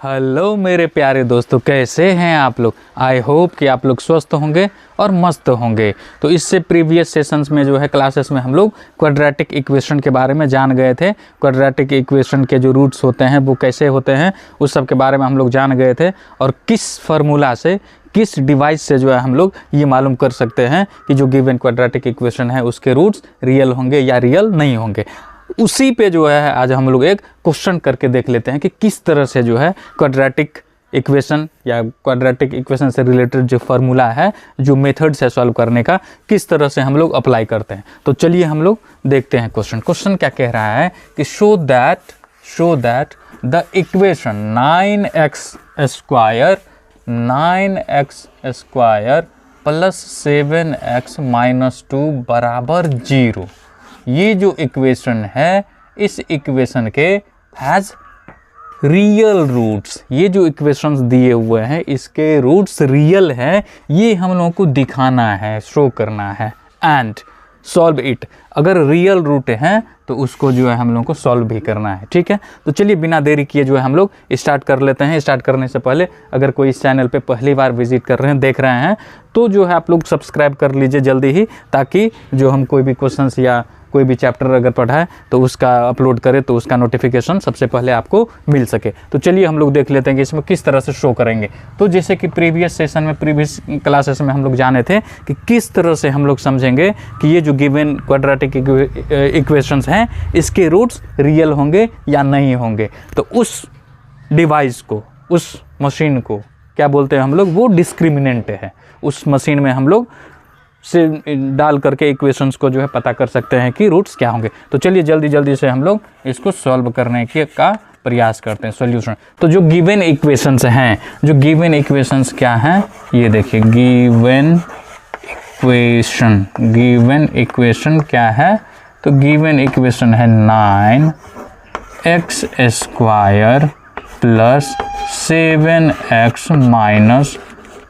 Hello मेरे प्यारे दोस्तों, कैसे हैं आप लोग। आई होप कि आप लोग स्वस्थ होंगे और मस्त होंगे। तो इससे प्रीवियस सेशंस में जो है क्लासेस में हम लोग क्वाड्रेटिक इक्वेशन के बारे में जान गए थे। क्वाड्रेटिक इक्वेशन के जो रूट्स होते हैं वो कैसे होते हैं उस सब के बारे में हम लोग जान गए थे, और किस फार्मूला से, किस डिवाइस से जो है हम लोग ये मालूम कर सकते हैं कि जो गिवन क्वाड्रेटिक इक्वेशन है उसके रूट्स रियल होंगे या रियल नहीं होंगे। उसी पे जो है आज हम लोग एक क्वेश्चन करके देख लेते हैं कि किस तरह से जो है क्वाड्रेटिक इक्वेशन या क्वाड्रेटिक इक्वेशन से रिलेटेड जो फार्मूला है, जो मेथड्स है सॉल्व करने का, किस तरह से हम लोग अप्लाई करते हैं। तो चलिए हम लोग देखते हैं क्वेश्चन क्या कह रहा है कि show that the equation 9x² plus 7x - 2 बराबर 0। ये जो इक्वेशन है इस इक्वेशन के हैज़ रियल रूट्स। ये जो इक्वेशंस दिए हुए हैं इसके रूट्स रियल हैं, ये हम लोगों को दिखाना है, शो करना है। एंड सॉल्व इट, अगर रियल रूट हैं तो उसको जो है हम लोगों को सॉल्व भी करना है। ठीक है, तो चलिए बिना देरी किए जो है हम लोग स्टार्ट कर लेते हैं। स्टार्ट करने से पहले अगर कोई इस चैनल पे पहली बार विजिट कर रहे हैं, देख रहे हैं, तो जो है आप लोग सब्सक्राइब कर लीजिए जल्दी ही, ताकि जो हम कोई भी क्वेश्चंस या कोई भी चैप्टर अगर पढ़ा है तो उसका अपलोड करें तो उसका नोटिफिकेशन सबसे पहले आपको मिल सके। तो चलिए हम लोग देख लेते हैं कि इसमें किस तरह से शो करेंगे। तो जैसे कि प्रीवियस सेशन में, प्रीवियस क्लासेस में हम लोग जाने थे कि किस तरह से हम लोग समझेंगे कि ये जो गिवन क्वाड्रेटिक इक्वेशंस हैं इसके रूट्स रियल होंगे या नहीं होंगे। तो उस डिवाइस को, उस मशीन को क्या बोलते हैं हम लोग, वो डिस्क्रिमिनेंट है। उस मशीन में हम लोग से डाल करके इक्वेशंस को जो है पता कर सकते हैं कि रूट्स क्या होंगे। तो चलिए जल्दी से हम लोग इसको सॉल्व करने का प्रयास करते हैं, सॉल्यूशन। तो जो गिवन इक्वेशंस हैं, जो गिवन इक्वेशंस क्या हैं, ये देखिए गिवन इक्वेशन क्या है। तो गिवन इक्वेशन है 9x² प्लस 7x -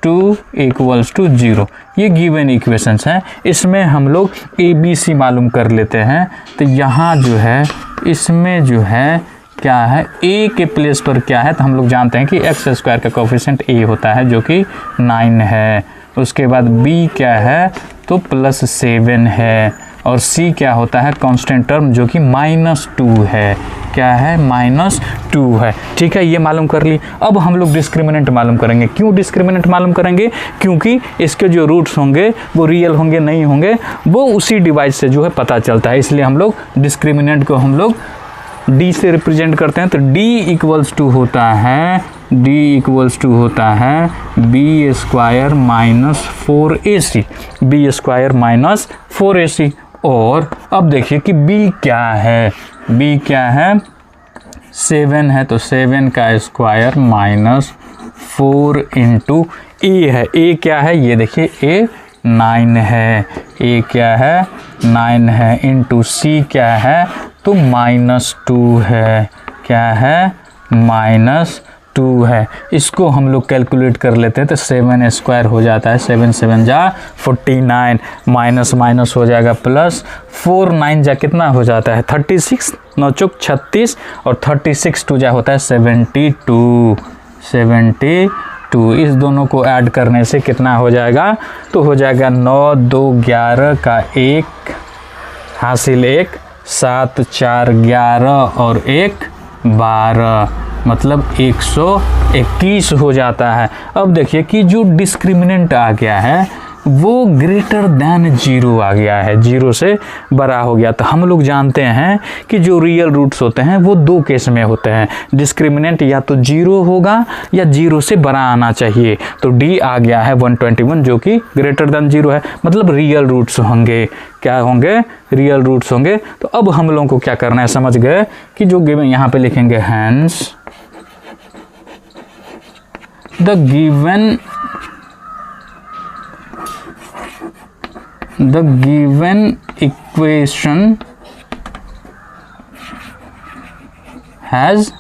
2 = 0। ये गिवन इक्वेशंस हैं। इसमें हम लोग ABC मालूम कर लेते हैं। तो यहाँ जो है इसमें जो है क्या है, A के प्लेस पर क्या है, तो हम लोग जानते हैं कि x² का कोफिशिएंट A होता है जो कि 9 है। उसके बाद B क्या है, तो +7 है, और C क्या होता है, कांस्टेंट टर्म जो कि -2 है। क्या है, -2 है। ठीक है, ये मालूम कर ली। अब हम लोग डिस्क्रिमिनेंट मालूम करेंगे। क्यों डिस्क्रिमिनेंट मालूम करेंगे, क्योंकि इसके जो रूट्स होंगे वो रियल होंगे नहीं होंगे वो उसी डिवाइस से जो है पता चलता है। इसलिए हम लोग डिस्क्रिमिनेंट को हम लोग D से रिप्रेजेंट करते हैं। तो D = होता है B² - 4AC, B² - 4AC। और अब देखिए कि B क्या है, B क्या है, 7 है, तो 7 का स्क्वायर -4 × A है। A क्या है, ये देखिए A 9 है, A क्या है, 9 है, इंटू C क्या है, तो -2 है। क्या है, -2 है। इसको हम लोग कैलकुलेट कर लेते हैं। तो 7² हो जाता है, 7 7 जा 49, माइनस हो जाएगा प्लस, 4 9 जा कितना हो जाता है, 36, 9 चौक 36, और 36 2 जा होता है 72। इस दोनों को ऐड करने से कितना हो जाएगा, तो हो जाएगा 9 2 11 का 1 हासिल 1, 7 4 11 और 1 12, मतलब 121 हो जाता है। अब देखिए कि जो डिस्क्रिमिनेंट आ गया है वो ग्रेटर दैन 0 आ गया है, 0 से बड़ा हो गया। तो हम लोग जानते हैं कि जो रियल रूट्स होते हैं वो 2 केस में होते हैं। डिस्क्रिमिनेंट या तो 0 होगा या 0 से बड़ा आना चाहिए। तो D आ गया है 121 जो कि ग्रेटर दैन 0 है, मतलब रियल रूट्स होंगे। क्या होंगे, रियल रूट्स होंगे। तो अब हम लोगों को क्या करना है, समझ गए कि जो गिवन यहाँ पे लिखेंगे hence the given equation has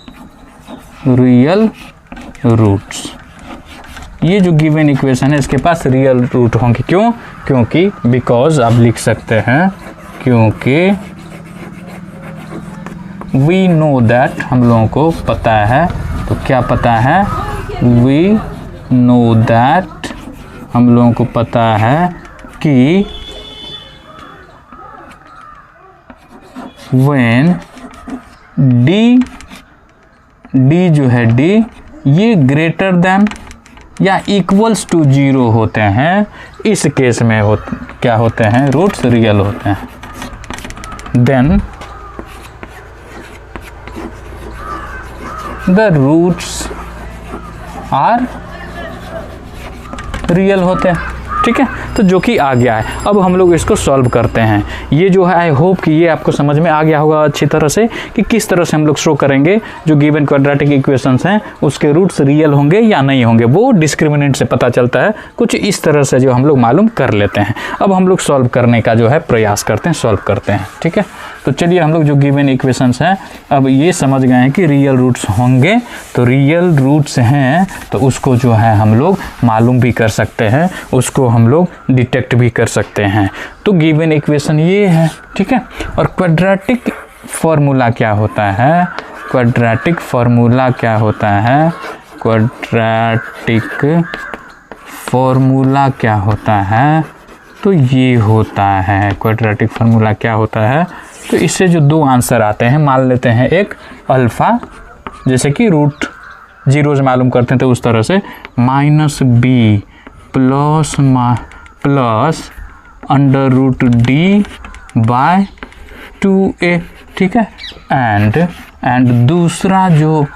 real roots. ये जो गिवन इक्वेशन है इसके पास रियल रूट होंगे। क्यों, क्योंकि बिकॉज आप लिख सकते हैं क्योंकि वी नो दैट, हम लोगों को पता है तो क्या पता है, वी नो दैट, हम लोगों को पता है कि when d जो है d ये ग्रेटर देन या इक्वल्स टू 0 होते हैं, इस केस में क्या होते हैं, रूट्स रियल होते हैं। Then the roots are real होते हैं। ठीक है, तो जो कि आ गया है। अब हम लोग इसको सॉल्व करते हैं। ये जो है, आई होप कि ये आपको समझ में आ गया होगा अच्छी तरह से कि किस तरह से हम लोग शो करेंगे जो गिवन क्वाड्रेटिक इक्वेशंस हैं उसके रूट्स रियल होंगे या नहीं होंगे, वो डिस्क्रिमिनेंट से पता चलता है। कुछ इस तरह से जो हम लोग मालूम कर लेते हैं। अब हम लोग सॉल्व करने का जो है प्रयास करते हैं, सॉल्व करते हैं। ठीक है, तो चलिए हम लोग जो गिवन इक्वेशंस हैं, अब ये समझ गए हैं कि रियल रूट्स होंगे, तो रियल रूट्स हैं तो उसको जो है हम लोग मालूम भी कर सकते हैं, उसको हम लोग डिटेक्ट भी कर सकते हैं। तो गिवन इक्वेशन ये है। ठीक है, और क्वाड्रेटिक फॉर्मूला क्या होता है, क्वाड्रेटिक फॉर्मूला क्या होता है, क्वाड्रेटिक फॉर्मूला क्या होता है, तो ये होता है क्वाड्रेटिक फार्मूला क्या होता है। तो इससे जो दो आंसर आते हैं, मान लेते हैं एक अल्फ़ा, जैसे कि रूट 0 से मालूम करते हैं तो उस तरह से -b plus under root d by 2a। ठीक है, एंड दूसरा जो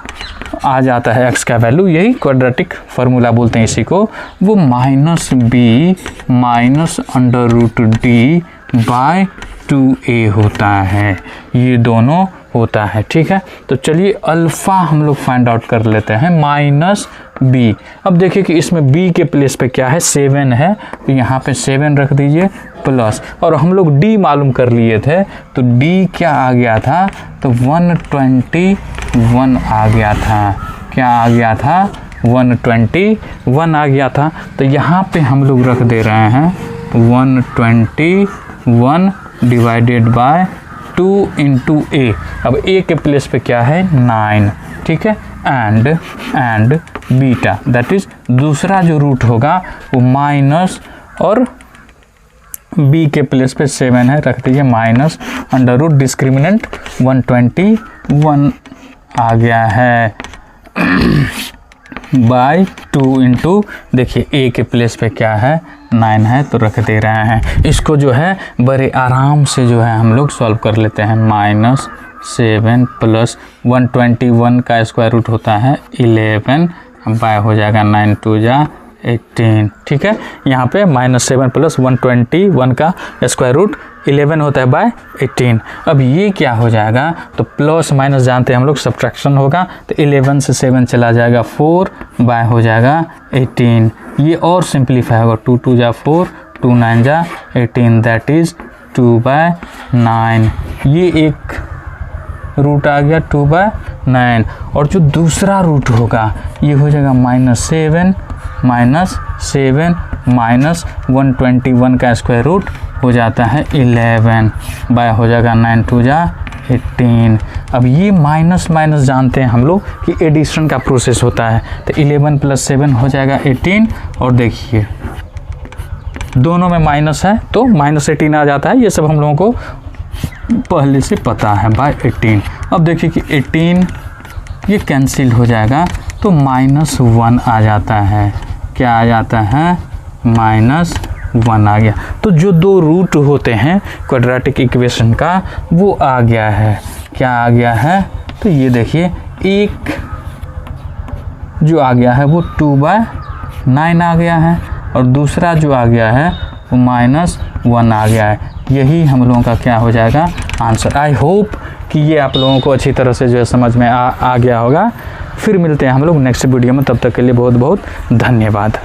आ जाता है x का वैल्यू, यही क्वाड्रेटिक फार्मूला बोलते हैं इसी को, वो -b minus under root d by 2a होता है। ये दोनों होता है। ठीक है, तो चलिए अल्फ़ा हम लोग फाइंड आउट कर लेते हैं, -b। अब देखिए कि इसमें b के प्लेस पे क्या है, 7 है, तो यहाँ पे 7 रख दीजिए प्लस, और हम लोग d मालूम कर लिए थे, तो d क्या आ गया था, तो 121 आ गया था। क्या आ गया था, 121 आ गया था। तो यहाँ पे हम लोग रख दे रहे हैं 121 डिवाइडेड बाय 2 इंटू a। अब a के प्लेस पे क्या है, 9। ठीक है, एंड बीटा, दैट इज दूसरा जो रूट होगा वो माइनस, और b के प्लेस पे 7 है, रख दीजिए माइनस अंडर रूट डिस्क्रिमिनेंट 121 आ गया है बाय 2 इंटू, देखिए a के प्लेस पे क्या है, 9 है, तो रख दे रहे हैं। इसको जो है बड़े आराम से जो है हम लोग सॉल्व कर लेते हैं। -7 प्लस 121 का स्क्वायर रूट होता है 11 बाय हो जाएगा 9 2 जा 18। ठीक है, यहाँ पे -7 प्लस 121 का स्क्वायर रूट 11 होता है बाय 18। अब ये क्या हो जाएगा, तो प्लस माइनस जानते हैं हम लोग, सब्ट्रैक्शन होगा, तो 11 से 7 चला जाएगा 4 बाय हो जाएगा 18। ये और सिंप्लीफाई होगा, 2 2 जा 4, 2 9 जा 18, दैट इज़ 2 बाय 9। ये एक रूट आ गया 2 बाय 9, और जो दूसरा रूट होगा ये हो जाएगा -7 माइनस 121 का स्क्वायर रूट हो जाता है 11 बाय हो जाएगा 9 2 जा 18। अब ये माइनस जानते हैं हम लोग कि एडिशन का प्रोसेस होता है, तो 11 प्लस 7 हो जाएगा 18, और देखिए दोनों में माइनस है तो -18 आ जाता है। ये सब हम लोगों को पहले से पता है बाय 18। अब देखिए कि 18 ये कैंसिल हो जाएगा तो -1 आ जाता है। क्या आ जाता है, -1 आ गया। तो जो दो रूट होते हैं क्वाड्रेटिक इक्वेशन का वो आ गया है। क्या आ गया है, तो ये देखिए एक जो आ गया है वो 2 बाय 9 आ गया है, और दूसरा जो आ गया है वो -1 आ गया है। यही हम लोगों का क्या हो जाएगा, आंसर। आई होप कि ये आप लोगों को अच्छी तरह से जो है समझ में आ गया होगा। फिर मिलते हैं हम लोग नेक्स्ट वीडियो में, तब तक के लिए बहुत बहुत धन्यवाद।